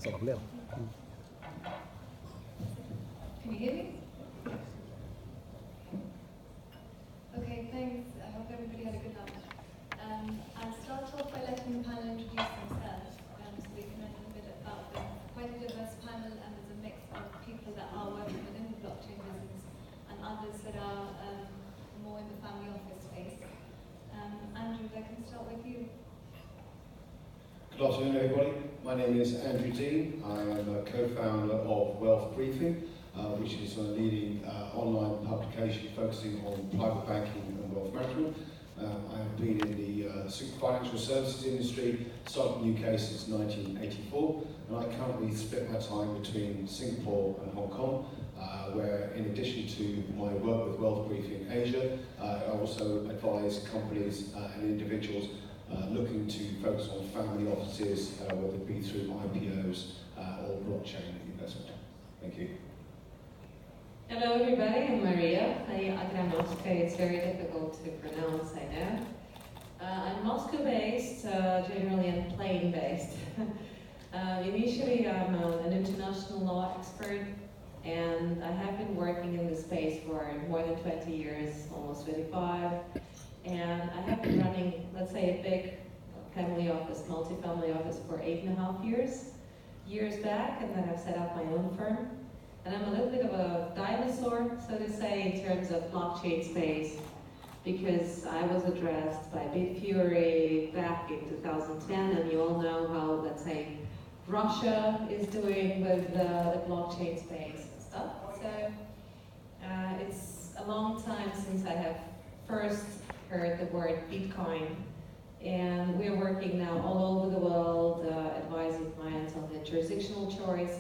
sådana problem. Can you hear me? Okay, thanks. I hope everybody had a good lunch. I'll start off by letting the panel introduce themselves, so we can learn a little bit about them. Quite a diverse panel, and there's a mix of people that are working within the blockchain business and others that are more in the family office space. Andrew, I can start with you. Good afternoon, everybody. My name is Andrew Dean. I am a co-founder of Wealth Briefing, which is a leading online publication focusing on private banking and wealth management. I have been in the financial services industry, started in the UK since 1984, and I currently split my time between Singapore and Hong Kong, where in addition to my work with Wealth Briefing Asia, I also advise companies and individuals looking to focus on family offices, whether it be through IPOs or blockchain investment. Thank you. Hello everybody, I'm Maria. It's very difficult to pronounce, I know. I'm Moscow-based, generally and plane-based. Initially, I'm an international law expert, and I have been working in this space for more than 20 years, almost 25. And I have been running, let's say, a big family office, multi-family office for 8.5 years back, and then I've set up my own firm. And I'm a little bit of a dinosaur, so to say, in terms of blockchain space, because I was addressed by Bitfury back in 2010, and you all know how, let's say, Russia is doing with the blockchain space and stuff. So it's a long time since I have first heard the word Bitcoin, and we're working now all over the world, advising clients on the jurisdictional choice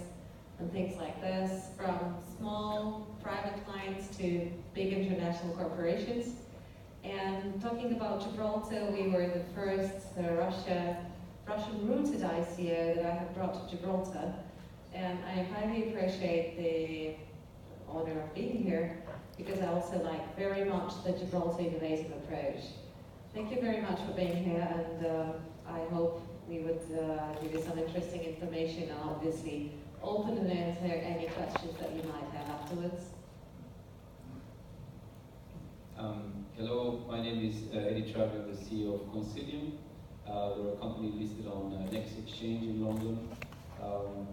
and things like this, from small private clients to big international corporations. And talking about Gibraltar, we were the first Russian-rooted ICO that I have brought to Gibraltar, and I highly appreciate the honor of being here, because I also like very much the Gibraltar innovative approach. Thank you very much for being here, and I hope we would give you some interesting information, and obviously open and answer any questions that you might have afterwards. Hello, my name is Eddie Traver, the CEO of Concilium. We're a company listed on Next Exchange in London.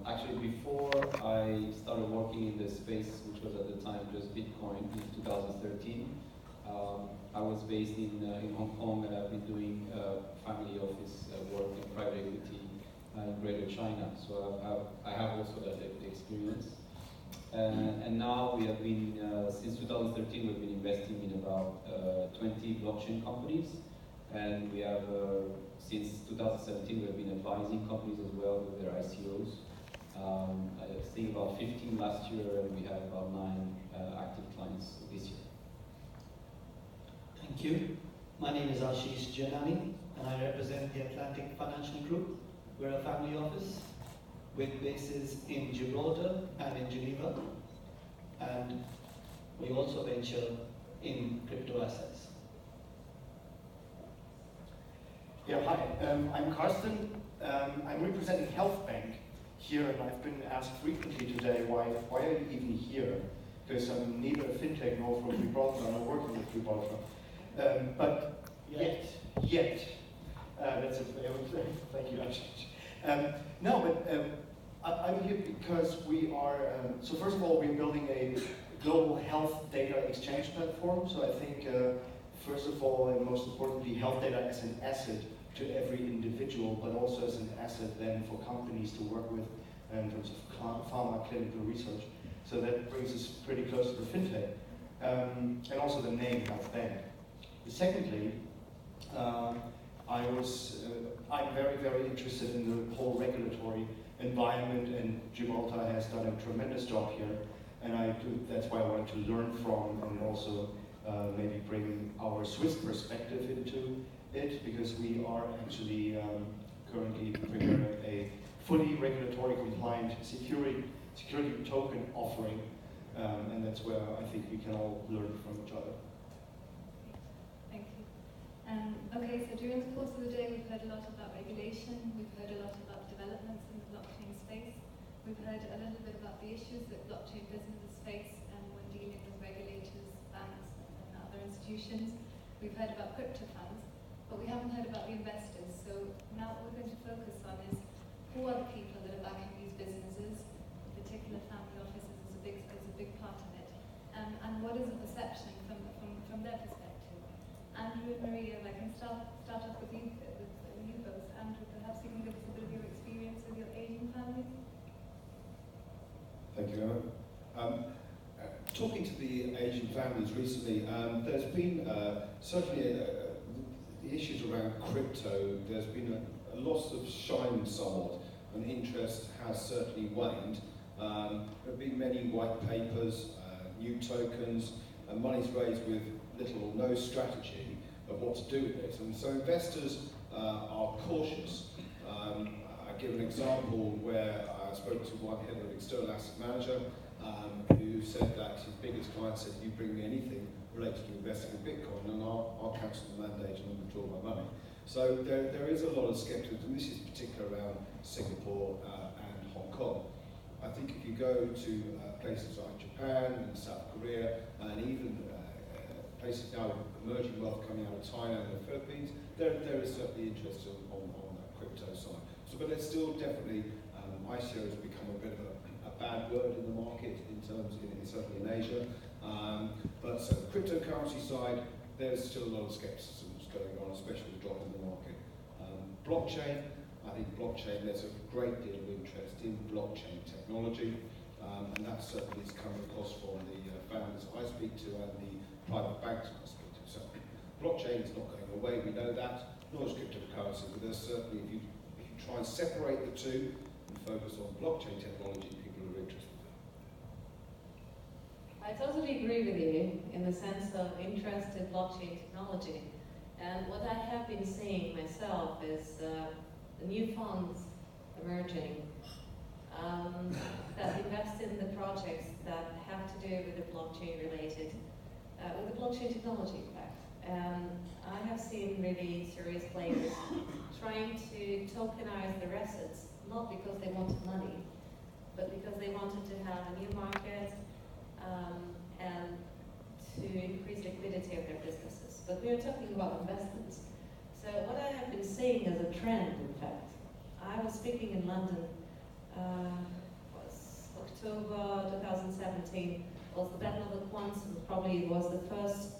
Actually, before I started working in the space, which was at the time just Bitcoin in 2013, I was based in Hong Kong, and I've been doing family office work in private equity in Greater China. So I have also that experience. And now we have been, since 2013, we've been investing in about 20 blockchain companies. And we have, since 2017, we've been advising companies as well with their ICOs. I think about 15 last year, and we have about 9 active clients this year. Thank you. My name is Ashish Janani, and I represent the Atlantic Financial Group. We're a family office with bases in Gibraltar and in Geneva, and we also venture in crypto assets. Yeah, hi, I'm Karsten. I'm representing Health Bank here, and I've been asked frequently today, why are you even here? Because I'm neither a fintech nor from Gibraltar, I'm not working with Gibraltar. But yet, that's a thank you, Ashish. No, but I'm here because we are, so first of all, we're building a global health data exchange platform. So I think, first of all, and most importantly, health data as an asset to every individual, but also as an asset then for companies to work with in terms of pharma clinical research. So that brings us pretty close to the fintech, and also the name Health Bank. Secondly, I'm very, very interested in the whole regulatory environment, and Gibraltar has done a tremendous job here, and that's why I wanted to learn from and also maybe bring our Swiss perspective into it, because we are actually currently preparing a fully regulatory compliant security token offering, and that's where I think we can all learn from each other. Thank you. Okay, so during the course of the day we've heard a lot about regulation, we've heard a lot about developments in the blockchain space, we've heard a little bit about the issues that blockchain businesses face when dealing with regulators, banks and other institutions. We've heard about crypto funds, but we haven't heard about the investors. So now what we're going to focus on is who are the people that are backing these businesses, in particular family offices is a big part of it, and what is the perception from their perspective. Andrew and Maria, I can start off with you both. Andrew, perhaps you can give us a bit of your experience with your Asian families. Thank you, Emma. Talking to the Asian families recently, there's been certainly the issues around crypto. There's been a loss of shine somewhat, and interest has certainly waned. There have been many white papers, new tokens, and money's raised with little or no strategy of what to do with it. And so investors are cautious. I give an example where I spoke to one head of an external asset manager who said that his biggest client said, "You bring me anything related to investing in Bitcoin and I'll cancel the mandate and withdraw my money." So there is a lot of skepticism, and this is particular around Singapore and Hong Kong. I think if you go to places like Japan and South Korea and even places now with emerging wealth coming out of Thailand and the Philippines, there is certainly interest on that crypto side. So, but it's still definitely, ICO has become a bit of a bad word in the market in terms, certainly in Asia. But so the cryptocurrency side, there's still a lot of skepticism going on, especially with the drop in the market. Blockchain, I think blockchain, there's a great deal of interest in blockchain technology, and that certainly is coming across from the families I speak to and the private banks I speak to. So blockchain is not going away, we know that, nor is cryptocurrency, but there's certainly, if you try and separate the two and focus on blockchain technology, people are interested in that. I totally agree with you in the sense of interest in blockchain technology. And what I have been seeing myself is the new funds emerging that invest in the projects that have to do with the blockchain related, with the blockchain technology in fact. And I have seen really serious players trying to tokenize their assets, not because they wanted money, but because they wanted to have a new market and to increase liquidity of their businesses. But we are talking about investments. So what I have been seeing as a trend, in fact, I was speaking in London, was October 2017, was the Battle of the Quantum, probably was the first,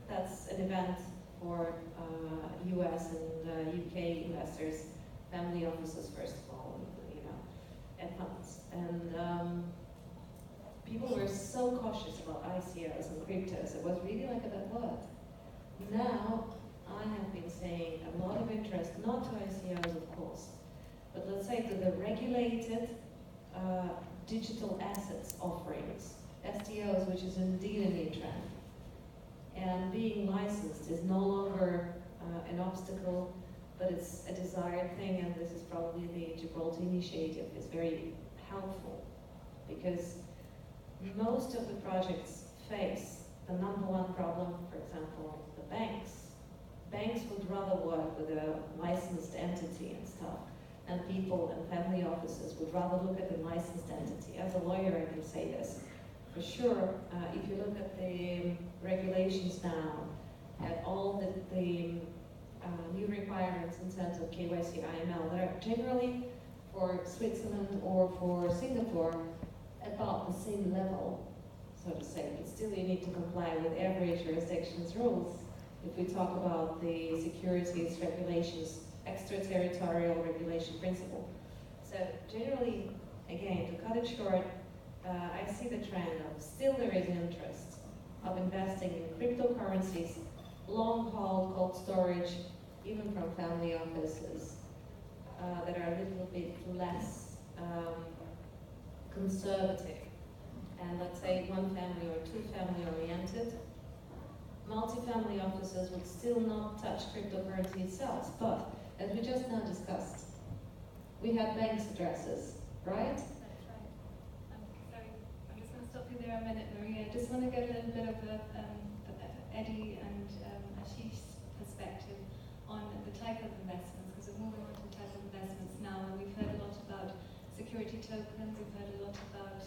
that's an event for US and UK investors, family offices first of all, you know, and funds. And people were so cautious about ICOs and cryptos, it was really like a bad word. Now, I have been seeing a lot of interest, not to ICOs of course, but let's say to the regulated digital assets offerings, STOs, which is indeed a new trend. And being licensed is no longer an obstacle, but it's a desired thing, and this is probably the Gibraltar initiative is very helpful, because most of the projects face the number one problem, for example, the banks. Banks would rather work with a licensed entity and stuff, and people and family offices would rather look at the licensed entity. As a lawyer, I can say this. For sure, if you look at the regulations now, at all the new requirements in terms of KYC, IML, they're generally for Switzerland or for Singapore about the same level, so to say, but still you need to comply with every jurisdiction's rules. If we talk about the securities regulations, extraterritorial regulation principle. So generally, again, to cut it short, I see the trend of still there is interest of investing in cryptocurrencies, long haul cold storage, even from family offices that are a little bit less conservative, and let's say one family or two family oriented. Multi-family offices would still not touch cryptocurrency itself, but as we just now discussed, we have banks addresses, right? That's right. Sorry, I'm just going to stop you there a minute, Maria. I just want to get a little bit of Eddie and Ashish's perspective on the type of investments, because we're moving on to the type of investments now, and we've heard a lot about security tokens, we've heard a lot about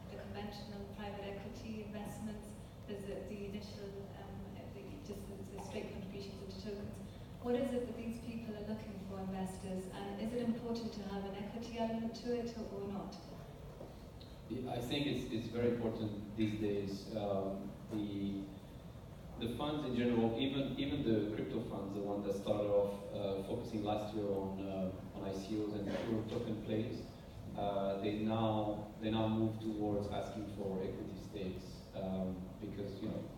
the conventional private equity investments, there's the initial, the straight contributions into tokens. What is it that these people are looking for, investors, and is it important to have an equity element to it or not? I think it's very important these days. The funds in general, even the crypto funds, the ones that started off focusing last year on ICOs and pure token plays, they now move towards asking for equity stakes because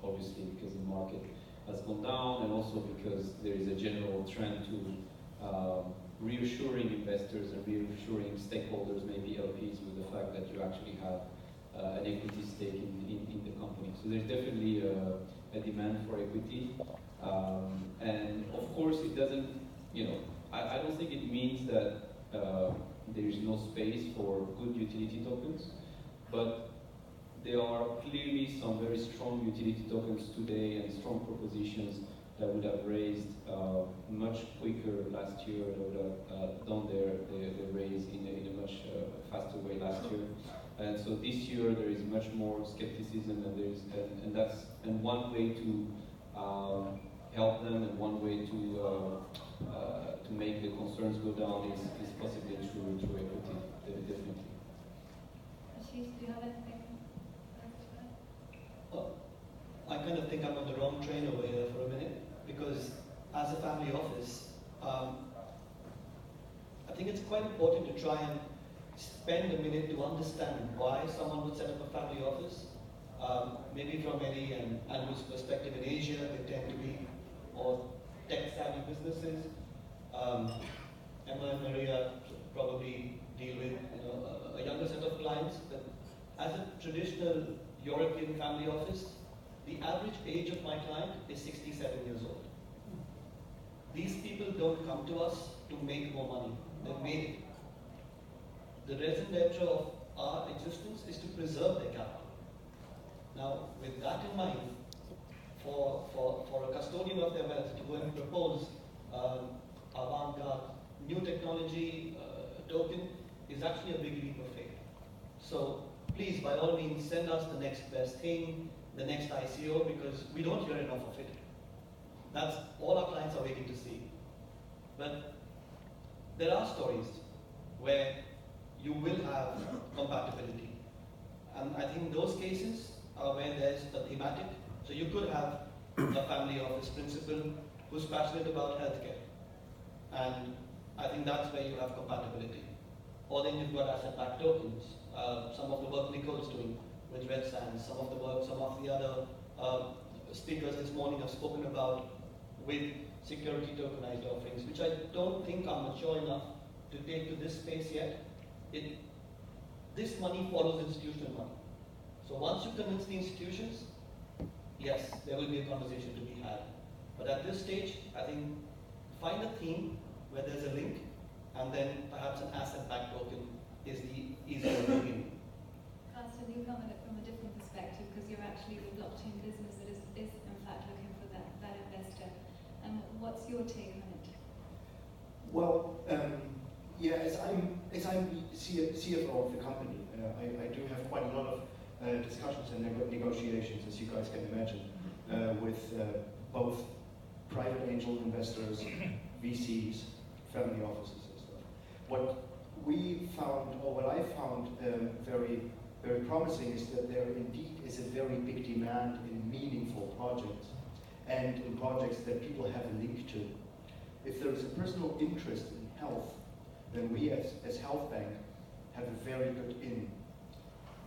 obviously because the market has gone down, and also because there is a general trend to reassuring investors and reassuring stakeholders, maybe LPs, with the fact that you actually have an equity stake in the company. So there's definitely a demand for equity, and of course it doesn't, I don't think it means that there is no space for good utility tokens, but there are clearly some very strong utility tokens today and strong propositions that would have raised much quicker last year, that would have done their raise in a much faster way last year. And so this year there is much more skepticism, and one way to help them, and one way to make the concerns go down is possibly through equity, definitely. Ashish, do you have anything? Well, I kind of think I'm on the wrong train over here for a minute, because as a family office, I think it's quite important to try and spend a minute to understand why someone would set up a family office. Maybe from Eddie and Andrew's perspective, in Asia, they tend to be more tech-savvy businesses. Emma and Maria probably deal with a younger set of clients. But as a traditional European family office, the average age of my client is 67 years old. These people don't come to us to make more money. They've made it. The raison d'etre of our existence is to preserve their capital. Now, with that in mind, for a custodian of their wealth to go and propose avant-garde new technology token is actually a big leap of faith. So please, by all means, send us the next best thing, the next ICO, because we don't hear enough of it. That's all our clients are waiting to see. But there are stories where you will have compatibility. And I think those cases are where there's a thematic. So you could have a family office principal who's passionate about healthcare. And I think that's where you have compatibility. Or then you've got asset-backed tokens. Some of the work Nicole's doing with Red Sands, some of the other speakers this morning have spoken about with security tokenized offerings, which I don't think are mature enough to take to this space yet. This money follows institutional money. So once you convince the institutions, yes, there will be a conversation to be had. But at this stage, I think find a theme where there's a link, and then perhaps an asset-backed token is the easier way. Carsten, you come at it from a different perspective, because you're actually the blockchain business that is in fact looking for that investor. What's your take on it? Well, yeah, as I'm CFO of the company, I do have quite a lot of discussions and negotiations, as you guys can imagine, with both private angel investors, VCs, family offices and stuff. What we found, or what I found very, very promising, is that there indeed is a very big demand in meaningful projects, and in projects that people have a link to. If there is a personal interest in health, then we as Health Bank have a very good in.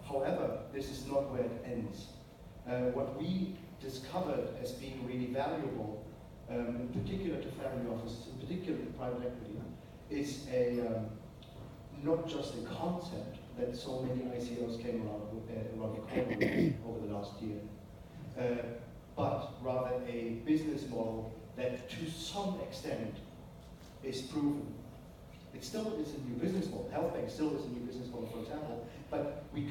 However, this is not where it ends. What we discovered as being really valuable, in particular to family offices, in particular to private equity, is not just a concept that so many ICOs came around the corner over the last year, but rather a business model that to some extent is proven. The It still is a new business model. Health bank still is a new business model, for example, but we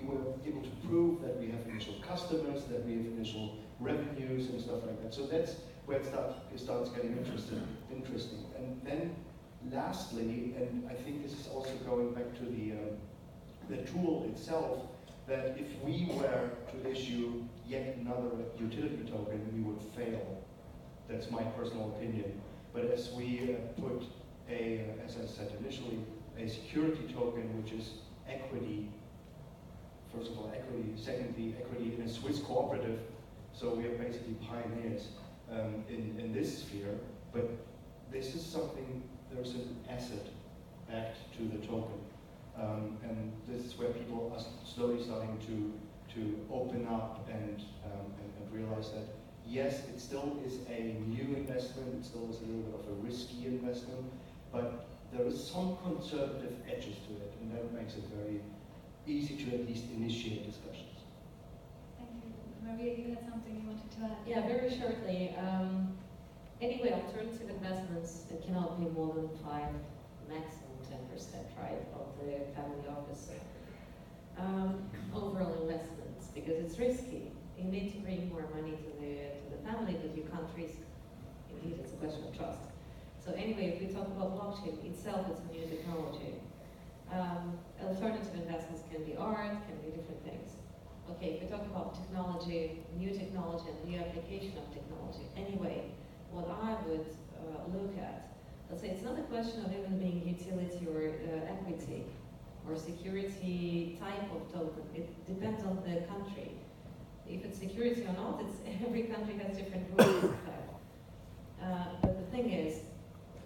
were able to prove that we have initial customers, that we have initial revenues and stuff like that. So that's where it starts getting interesting. And then lastly, and I think this is also going back to the tool itself, that if we were to issue yet another utility token, we would fail. That's my personal opinion. But as we put as I said initially, a security token, which is equity, first of all equity, secondly equity in a Swiss cooperative, so we are basically pioneers in this sphere, but this is something, there's an asset backed to the token. And this is where people are slowly starting to open up and realize that yes, it still is a new investment, it still is a little bit of a risky investment, but there is some conservative edges to it, and that makes it very easy to at least initiate discussions. Thank you. Maria, you had something you wanted to add? Yeah, very shortly. Anyway, alternative investments, it cannot be more than 5, maximum 10%, right, of the family office overall investments, because it's risky. You need to bring more money to the family, but you can't risk. Indeed, it's a question of trust. So anyway, if we talk about blockchain itself, it's a new technology. Alternative investments can be art, can be different things. Okay, if we talk about technology, new technology and new application of technology, anyway, what I would look at, let's say it's not a question of even being utility or equity or security type of token. It depends on the country. If it's security or not, every country has different rules. But the thing is,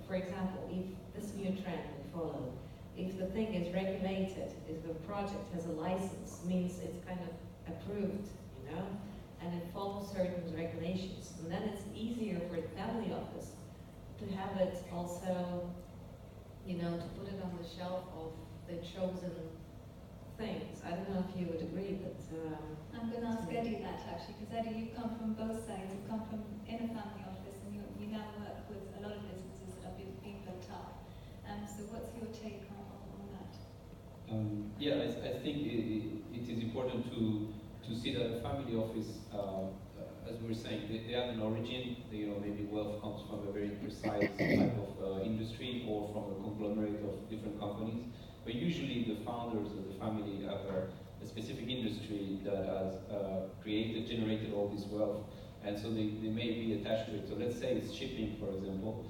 for example, if this new trend we follow, if the thing is regulated, if the project has a license, means it's kind of approved, you know, and it follows certain regulations, and then it's easier for the family office to have it also, you know, to put it on the shelf of the chosen things. I don't know if you would agree, but I'm going to ask Eddie that actually, because Eddie, you come from both sides. You come from in a family office, and you now work with a lot of businesses that are being built up. So what's your take on that? Yeah, I think it is important to see that the family office, as we were saying, they have an origin. You know, maybe wealth comes from a very precise type of industry or from a conglomerate of different companies. But usually the founders of the family have a specific industry that has generated all this wealth, and so they may be attached to it. So let's say it's shipping, for example,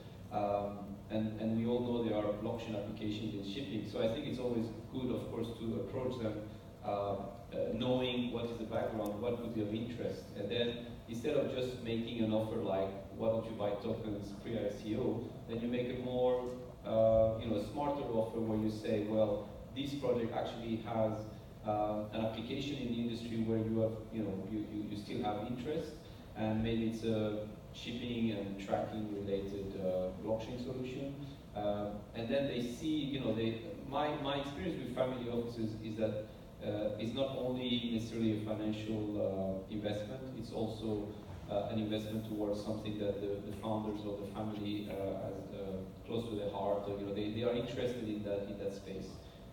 and we all know there are blockchain applications in shipping. So I think it's always good, of course, to approach them knowing what is the background, what would be of interest, and then instead of just making an offer like, why don't you buy tokens pre-ICO, then you make a more a smarter offer where you say, well, this project actually has an application in the industry where you have, you still have interest, and maybe it's a shipping and tracking related blockchain solution, and then they see, my experience with family offices is that it's not only necessarily a financial investment, it's also an investment towards something that the founders of the family has close to their heart. They are interested in that space.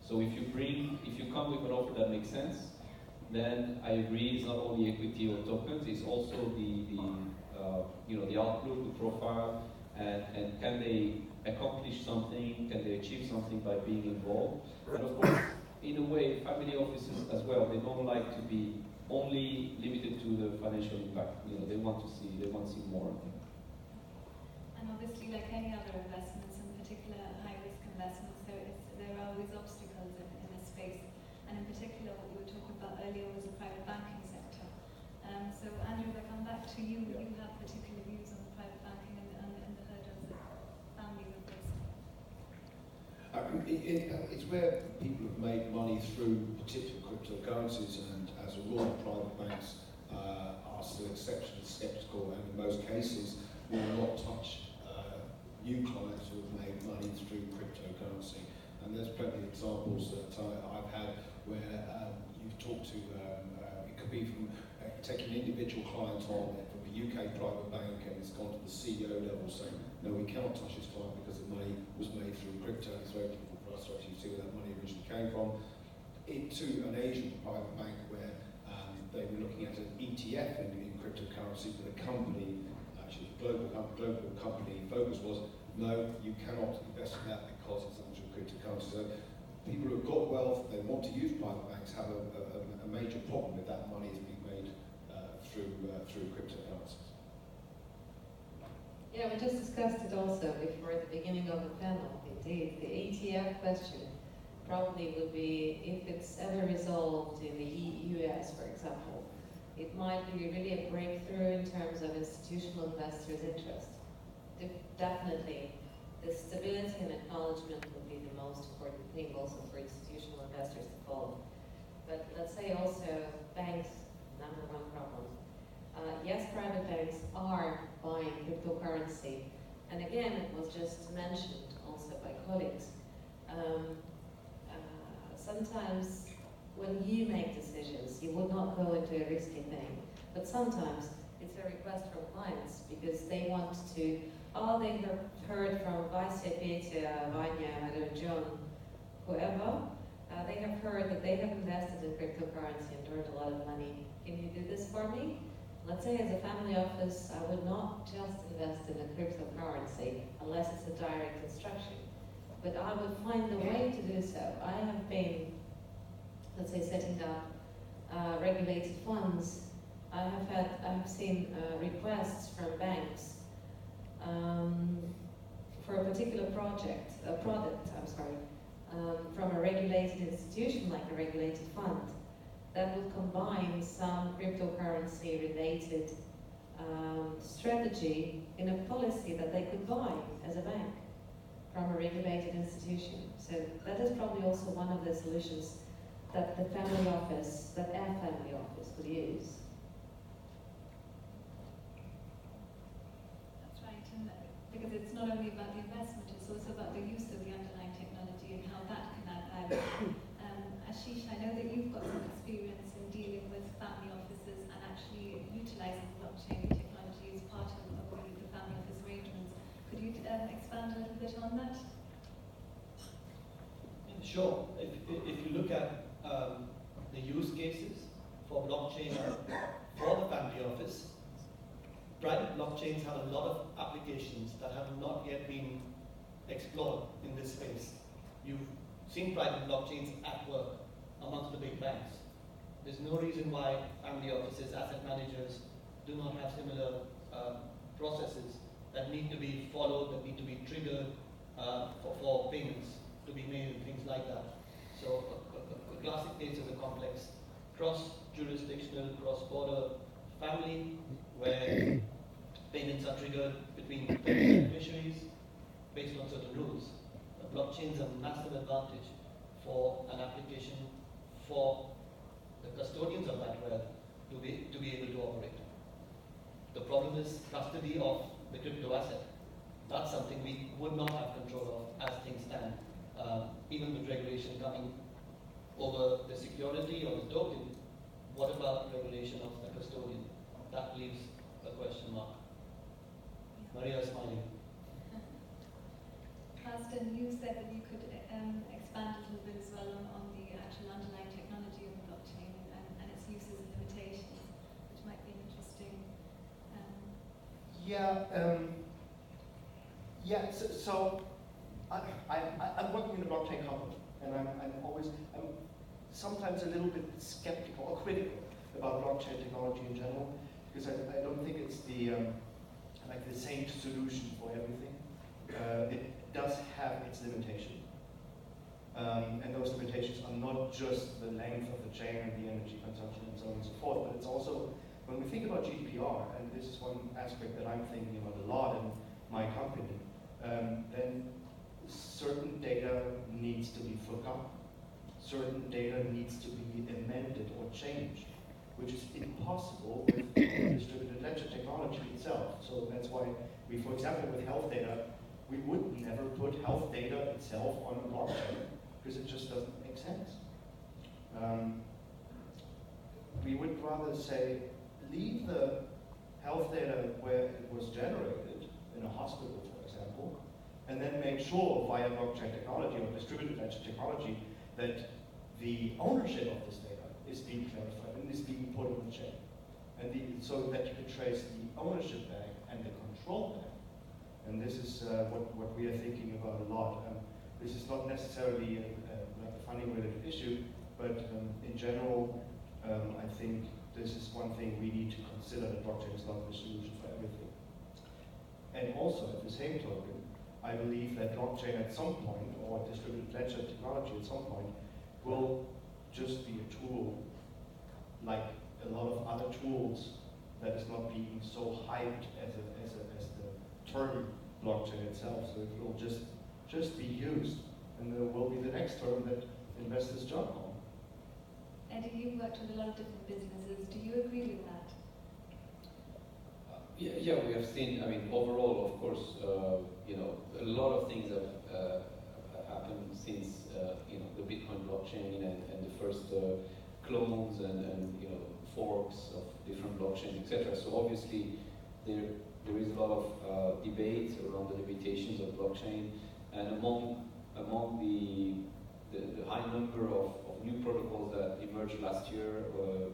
So if you come with an offer that makes sense, then I agree it's not only equity or tokens, it's also the outlook, the profile, and can they accomplish something, can they achieve something by being involved. And of course, in a way, family offices as well, they don't like to be only limited to the financial impact. They want to see more. And obviously, like any other investments, in particular high-risk investments, there are always obstacles in this space. And in particular, what you were talking about earlier was the private banking sector. So Andrew, if I come back to you, you have particular views on the private banking and the hurdles that families are facing. It's where people have made money through particular cryptocurrencies, and as a rule, private banks are still exceptionally skeptical, and in most cases will not touch new clients who have made money through cryptocurrency. And there's plenty of examples that I've had where you've talked to, it could be from taking an individual client on from a UK private bank, and it's gone to the CEO level saying, no, we cannot touch this client because the money was made through crypto, and it's very difficult for us to actually see where that money originally came from. Into an Asian private bank where they were looking at an ETF in cryptocurrency, but the company, actually global company focus was, no, you cannot invest in that because it's under cryptocurrency. So people who have got wealth, they want to use private banks, have a major problem if that money is being made through cryptocurrencies. Yeah, we just discussed it also before the beginning of the panel. Indeed, the ETF question probably would be, if it's ever resolved in the US, for example, it might be really a breakthrough in terms of institutional investors' interest. Definitely, the stability and acknowledgement would be the most important thing also for institutional investors to follow. But let's say also banks, number one problem. Yes, private banks are buying cryptocurrency. And again, it was just mentioned also by colleagues. Sometimes when you make decisions, you would not go into a risky thing. But sometimes it's a request from clients because they want to, they have heard from Vasya, Petya, Vanya, I don't know, John, whoever, they have heard that they have invested in cryptocurrency and earned a lot of money. Can you do this for me? Let's say as a family office, I would not just invest in a cryptocurrency unless it's a direct instruction. But I would find a way to do so. I have been, let's say, setting up regulated funds. I have seen requests from banks for a particular product, from a regulated institution like a regulated fund that would combine some cryptocurrency related strategy in a policy that they could buy as a bank from a regulated institution. So that is probably also one of the solutions that the family office, that our family office would use. That's right, and because it's not only about the investment, it's also about the use of the underlying technology and how that can add value. Ashish, I know that you've got some experience in dealing with family offices and actually utilising blockchain technology as part of the family office arrangements. Could you expand a little bit on that? Sure. If you look at the use cases for blockchain for the family office, private blockchains have a lot of applications that have not yet been explored in this space. You've seen private blockchains at work amongst the big banks. There's no reason why family offices, asset managers do not have similar processes that need to be followed, that need to be triggered for payments to be made and things like that. So a classic case is a complex cross-jurisdictional, cross-border family where payments are triggered between beneficiaries based on certain rules. Blockchain is a massive advantage for an application for the custodians of that wealth to be able to operate. The problem is custody of the crypto asset. That's something we would not have control of as things stand. Even with regulation coming over the security or the token, what about regulation of the custodian? That leaves a question mark. Maria is smiling. Carsten, you said that you could expand a little bit as well on the actual underlying technology of the blockchain and its uses and limitations, which might be interesting. So I'm working in a blockchain company, and I'm sometimes a little bit skeptical or critical about blockchain technology in general, because I don't think it's the same solution for everything. It does have its limitations. And those limitations are not just the length of the chain and the energy consumption and so on and so forth, but it's also, when we think about GDPR, and this is one aspect that I'm thinking about a lot in my company, then certain data needs to be forgotten. Certain data needs to be amended or changed, which is impossible with distributed ledger technology itself. So that's why we, for example, with health data, we would never put health data itself on a blockchain because it just doesn't make sense. We would rather say, leave the health data where it was generated, in a hospital, for example, example, and then make sure via blockchain technology or distributed ledger technology that the ownership of this data is being clarified and is being put on the chain. And so that you can trace the ownership back and the control back. And this is what we are thinking about a lot. This is not necessarily like a funding related issue, but in general, I think this is one thing we need to consider, that blockchain is not the solution for everything. And also, at the same token, I believe that blockchain at some point, or distributed ledger technology at some point, will just be a tool, like a lot of other tools, that is not being so hyped as the term blockchain itself. So it will just be used, and there will be the next term that investors jump on. Eddie, you've worked with a lot of different businesses. Do you agree with that? Yeah, we have seen, I mean, overall, of course, you know, a lot of things have happened since, you know, the Bitcoin blockchain and the first clones and, you know, forks of different blockchains, etc. So obviously, there is a lot of debate around the limitations of blockchain, and among the high number of new protocols that emerged last year,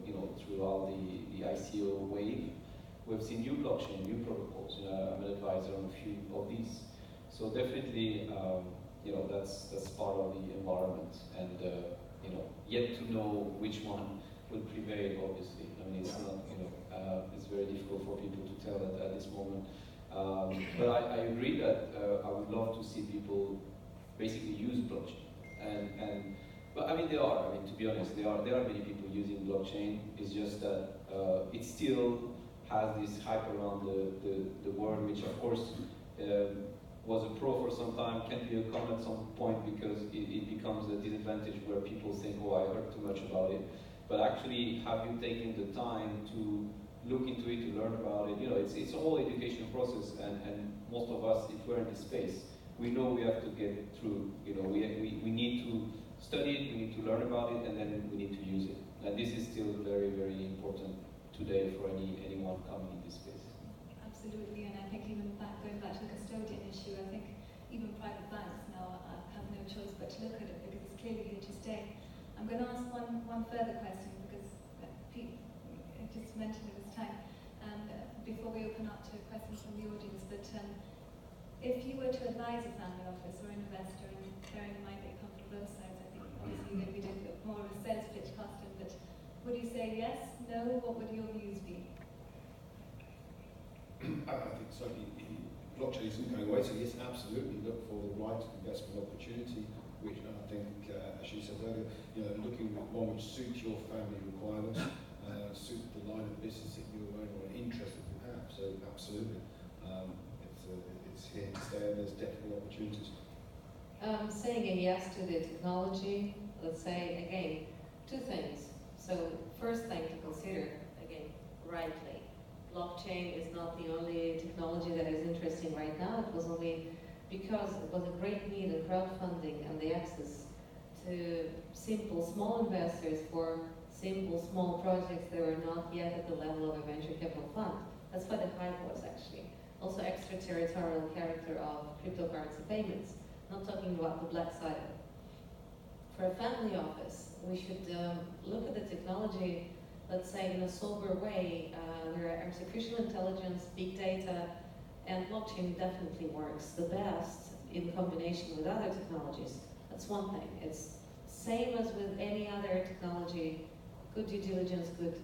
you know, throughout the ICO wave, we've seen new blockchain, new protocols. You know, I'm an advisor on a few of these. So definitely, you know, that's part of the environment, and you know, yet to know which one will prevail. Obviously, I mean, it's not, you know, it's very difficult for people to tell at this moment. But I agree that I would love to see people basically use blockchain, but I mean, I mean, to be honest, there are many people using blockchain. It's just that it still has this hype around the word, which of course was a pro for some time, can be a con at some point, because it becomes a disadvantage where people think, oh, I heard too much about it. But actually, have you taken the time to look into it, to learn about it? You know, it's a whole education process, and most of us, if we're in this space, we know we have to get through. You know, we need to study it, we need to learn about it, and then we need to use it. And this is still very, very important today for anyone coming in this space. Absolutely, and I think even going back to the custodian issue, I think even private banks now have no choice but to look at it, because it's clearly here to stay. I'm going to ask one further question, because Pete just mentioned it was time, before we open up to questions from the audience. But if you were to advise a family office or an investor, and bearing in mind that you come from both sides, I think obviously you're going to be doing more of a sales pitch, Carsten, but would you say yes, no? What would your views be? I think certainly blockchain isn't going away, so yes, absolutely look for the right investment opportunity, which I think, as you said earlier, you know, looking at one which suits your family requirements, suit the line of business that you're in or an interest that you have. So absolutely, it's here to stay, and there's definitely opportunities. Saying a yes to the technology, let's say, again, two things. So first thing to consider, again, rightly, blockchain is not the only technology that is interesting right now. It was only because it was a great need in crowdfunding and the access to simple small investors for simple small projects that were not yet at the level of a venture capital fund. That's why the hype was, actually. Also extraterritorial character of cryptocurrency payments, not talking about the black side of it. For a family office, we should look at the technology, let's say, in a sober way, where artificial intelligence, big data, and blockchain definitely works the best in combination with other technologies. That's one thing. It's same as with any other technology, good due diligence, good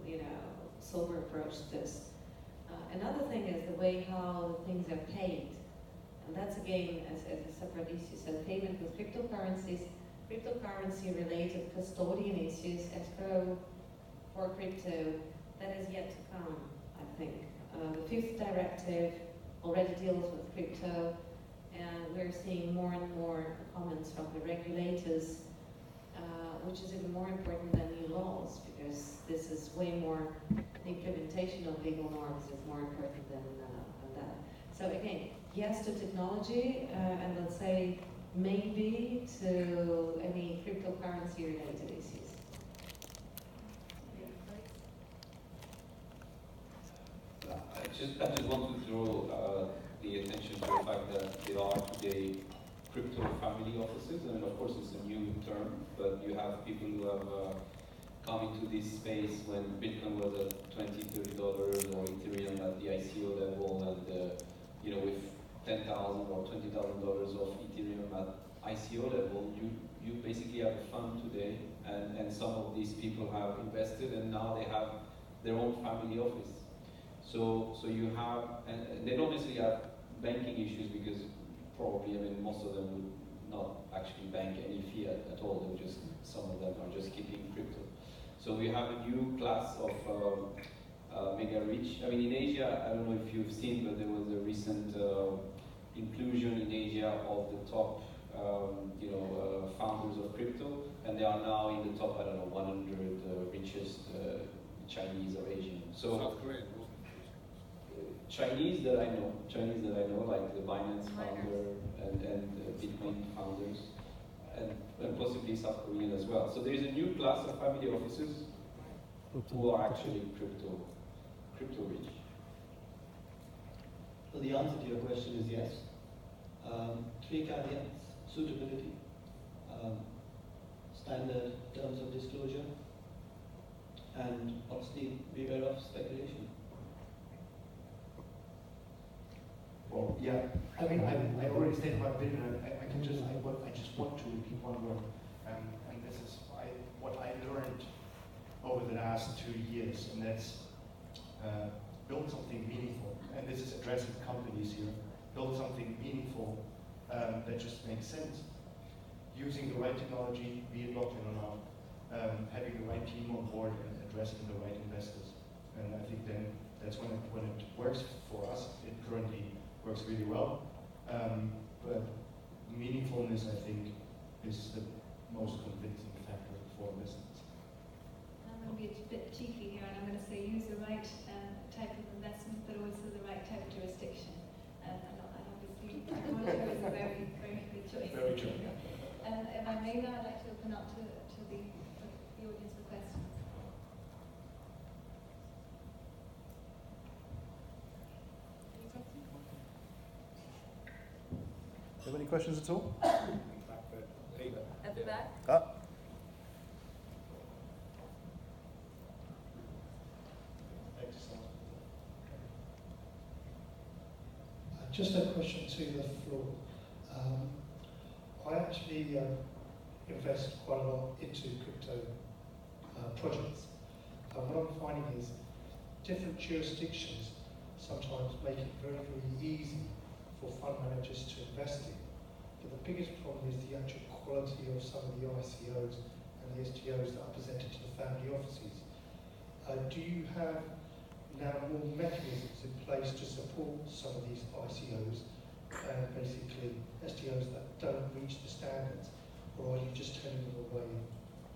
you know, sober approach to this. Another thing is the way how things are paid. And that's again, as a separate issue. So payment with cryptocurrencies, cryptocurrency-related custodian issues, escrow for crypto, that is yet to come, I think. The fifth directive already deals with crypto, and we're seeing more and more comments from the regulators, which is even more important than new laws, because this is way more, the implementation of legal norms is more important than that. So again, yes to technology, and let's say maybe to any cryptocurrency related issues. I just want to throw the attention to the fact that there are today crypto family offices. I mean, of course, it's a new term, but you have people who have come into this space when Bitcoin was at $20, $30 or Ethereum at the ICO level, and with $10,000 or $20,000 of Ethereum at ICO level, you basically have a fund today, and some of these people have invested, and now they have their own family office. So you have, and they don't necessarily have banking issues because probably, most of them would not actually bank any fiat at all. They're just, some of them are just keeping crypto. So we have a new class of mega rich. In Asia, I don't know if you've seen, but there was a recent inclusion in Asia of the top, founders of crypto, and they are now in the top, 100 richest Chinese or Asian. So South Korea. Chinese that I know, like the Binance founder and Bitcoin founders, and possibly South Korean as well. So there is a new class of family offices who are actually crypto rich. So the answer to your question is yes. 3 caveats: suitability, standard terms of disclosure, and obviously beware of speculation. Well, yeah. I already stated my opinion. I just want to repeat one word, and this is what I learned over the last 2 years, and that's build something meaningful. And this is addressing companies here. Build something meaningful that just makes sense. Using the right technology, be it blockchain or not, having the right team on board, and addressing the right investors. And I think then that's when it works for us. It currently works really well. But meaningfulness, I think, is the most convincing factor for business. I'm going to be a bit cheeky here, and I'm going to say use the right type of investment, but also the right type of jurisdiction. And obviously, Gibraltar is a very, very good choice. Very true. Yeah. If I may now, I'd like to open up to the audience for questions. Do you have any questions at all? At the back? Just a question to the floor. I actually invest quite a lot into crypto projects. And what I'm finding is different jurisdictions sometimes make it very, very easy for fund managers to invest in. But the biggest problem is the actual quality of some of the ICOs and the STOs that are presented to the family offices. Do you have now more mechanisms in place to support some of these ICOs and basically STOs that don't reach the standards, or are you just turning them away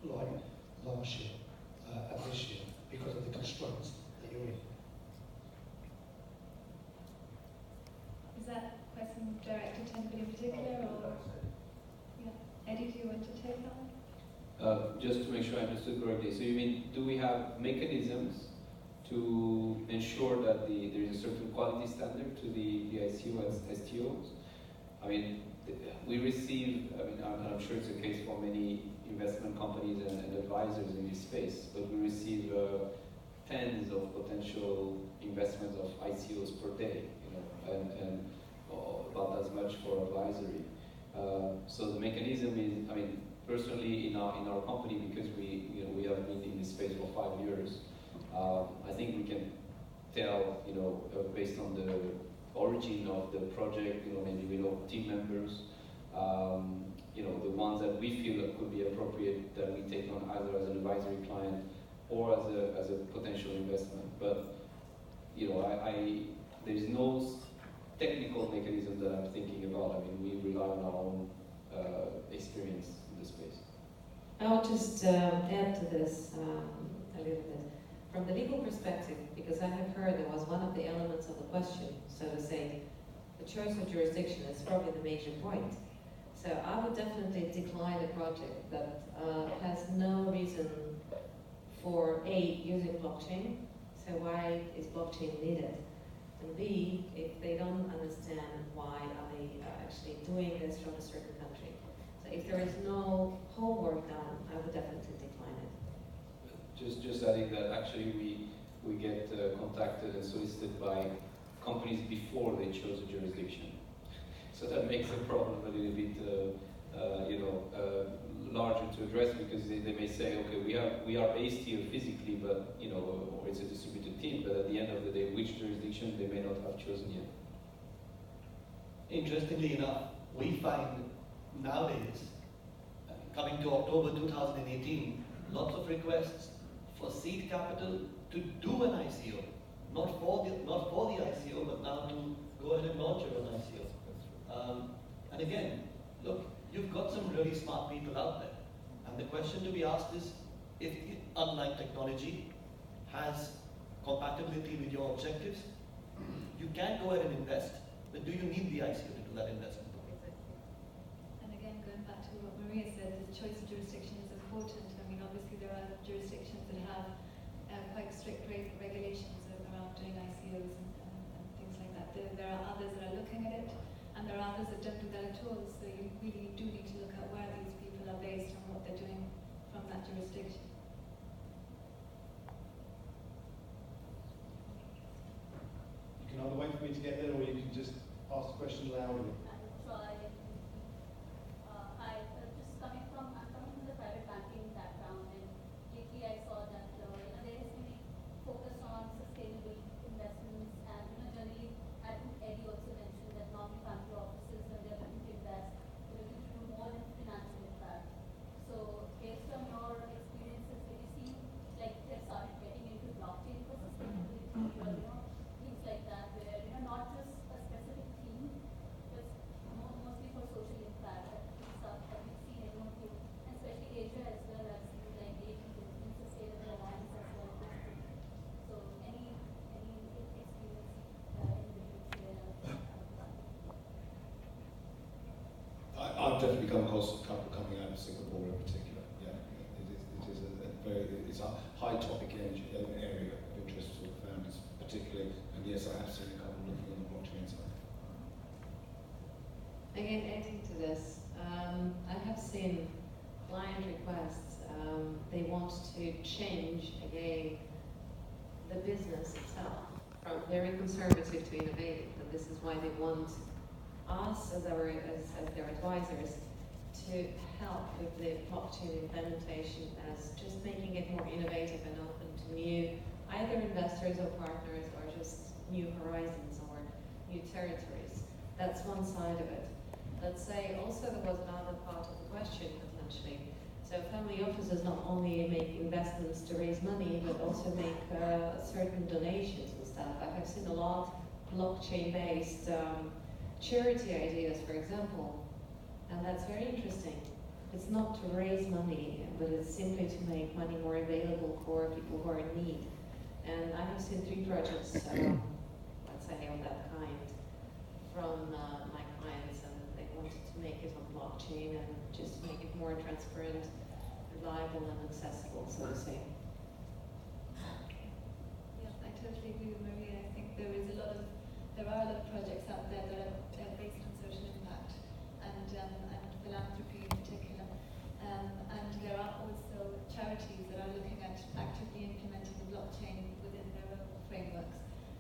like last year and this year because of the constraints that you're in? Is that question directed to anybody in particular, or? Yeah. Eddie, do you want to take that one? Just to make sure I understood correctly, so you mean, do we have mechanisms to ensure that there is a certain quality standard to the ICO and STOs? We receive, I'm sure it's the case for many investment companies and advisors in this space, but we receive tens of potential investments of ICOs per day, and about as much for advisory. So the mechanism is, personally in our company, because we have been in this space for 5 years, I think we can tell, based on the origin of the project, maybe we know team members, the ones that we feel that could be appropriate that we take on either as an advisory client or as a potential investment. But, there's no technical mechanism that I'm thinking about. We rely on our own experience in the space. I'll just add to this a little bit. From the legal perspective, because I have heard that was one of the elements of the question, so to say, the choice of jurisdiction is probably the major point. So I would definitely decline a project that has no reason for using blockchain. So why is blockchain needed? And B, if they don't understand why are they actually doing this from a certain country. So if there is no homework done, I would definitely decline it. Just adding that actually we get contacted and solicited by companies before they chose a jurisdiction. So that makes the problem a little bit larger to address, because they may say, okay, we are based here physically, but or it's a distributed team, but at the end of the day, which jurisdiction they may not have chosen yet. Interestingly enough, we find nowadays, coming to October 2018, lots of requests for seed capital to do an ICO, not for the ICO, but now to go ahead and launch your own ICO. And again, look, you've got some really smart people out there, and the question to be asked is, if it, unlike technology, has compatibility with your objectives, you can go ahead and invest, but do you need the ICO to do that investment? And again, going back to what Maria said, the choice of jurisdiction is important. I mean, obviously there are jurisdictions that have quite strict regulations around doing ICOs and things like that. There are others that are looking at it, and there are others that don't do that at all. So you really do need to look at where these people are based and what they're doing from that jurisdiction. You can either wait for me to get there, or you can just ask the question loudly. Just coming from, I'm coming from the private banking background, and lately I saw that there is really focus on sustainable investments, and generally, I think Eddie also mentioned that normally family offices, when they're looking to invest, they're looking to do more than financial impact. So based on your experiences, do you see like they've started getting into blockchain for sustainability, or things like that, where not just a specific theme, but mostly for social impact, stuff that we've seen anyone do, and especially Asia as well. I've seen like Asian in sustainable alliance as well. So any experience I've definitely come across a couple coming out of Singapore in particular. Yeah, it's a high topic area of interest for families particularly, and yes, I have seen a couple looking on the blockchain side. Again, adding to this, I have seen client requests. They want to change again the business itself from very conservative to innovative, and this is why they want us as their advisors to help with the blockchain implementation, as just making it more innovative and open to new either investors or partners, or just new horizons or new territories. That's one side of it. Let's say also there was another part of the question potentially. So family offices not only make investments to raise money, but also make certain donations and stuff. I have seen a lot blockchain-based charity ideas, for example, and that's very interesting. It's not to raise money, but it's simply to make money more available for people who are in need. And I have seen 3 projects, let's say, of that kind from my clients, and they wanted to make it on blockchain and just make it more transparent, reliable, and accessible, so to say. Yeah, I totally agree with Maria. I think there are a lot of projects out there that are based on social impact and philanthropy in particular. And there are also charities that are looking at actively implementing the blockchain within their own frameworks.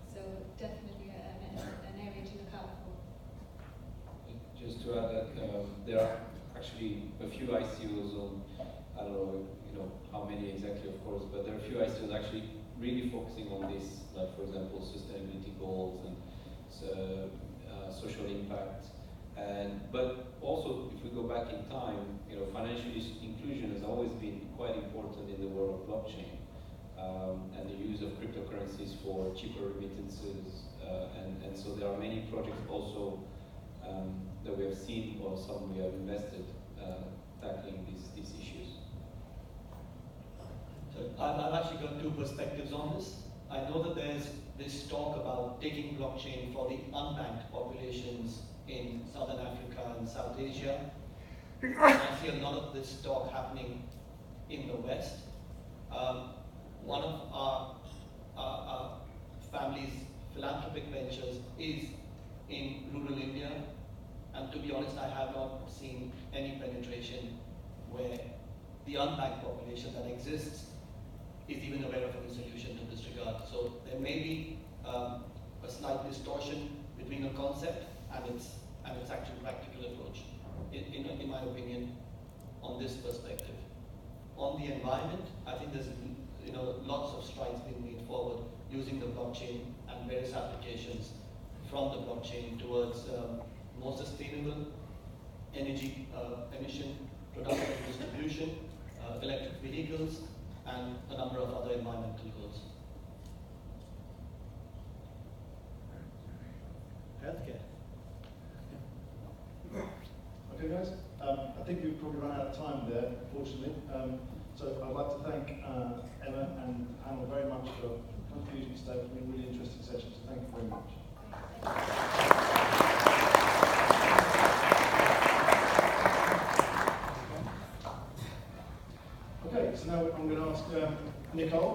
So definitely an area to look out for. Just to add that there are actually a few ICOs on, I don't know how many exactly, of course, but there are a few ICOs actually really focusing on this, like for example, sustainability goals and social impact. But also, if we go back in time, financial inclusion has always been quite important in the world of blockchain, and the use of cryptocurrencies for cheaper remittances, and so there are many projects also that we have seen, or some we have invested, tackling these issues. So I've actually got 2 perspectives on this. I know that there's this talk about taking blockchain for the unbanked populations in Southern Africa and South Asia. I see a lot of this talk happening in the West. One of our family's philanthropic ventures ventures is in rural India, and to be honest, I have not seen any penetration where the unbanked population that exists is even aware of any solution to this regard. So there may be a slight distortion between a concept and its actual practical approach, in my opinion, on this perspective. On the environment, I think there's lots of strides being made forward using the blockchain and various applications from the blockchain towards more sustainable energy emission production and distribution, electric vehicles, and a number of other environmental goals. Healthcare. Okay, guys. I think we've probably run out of time there, unfortunately. So I'd like to thank Emma and Hannah very much for contributing today. It's been a really interesting session, so thank you very much. Okay, so now I'm going to ask Nicole.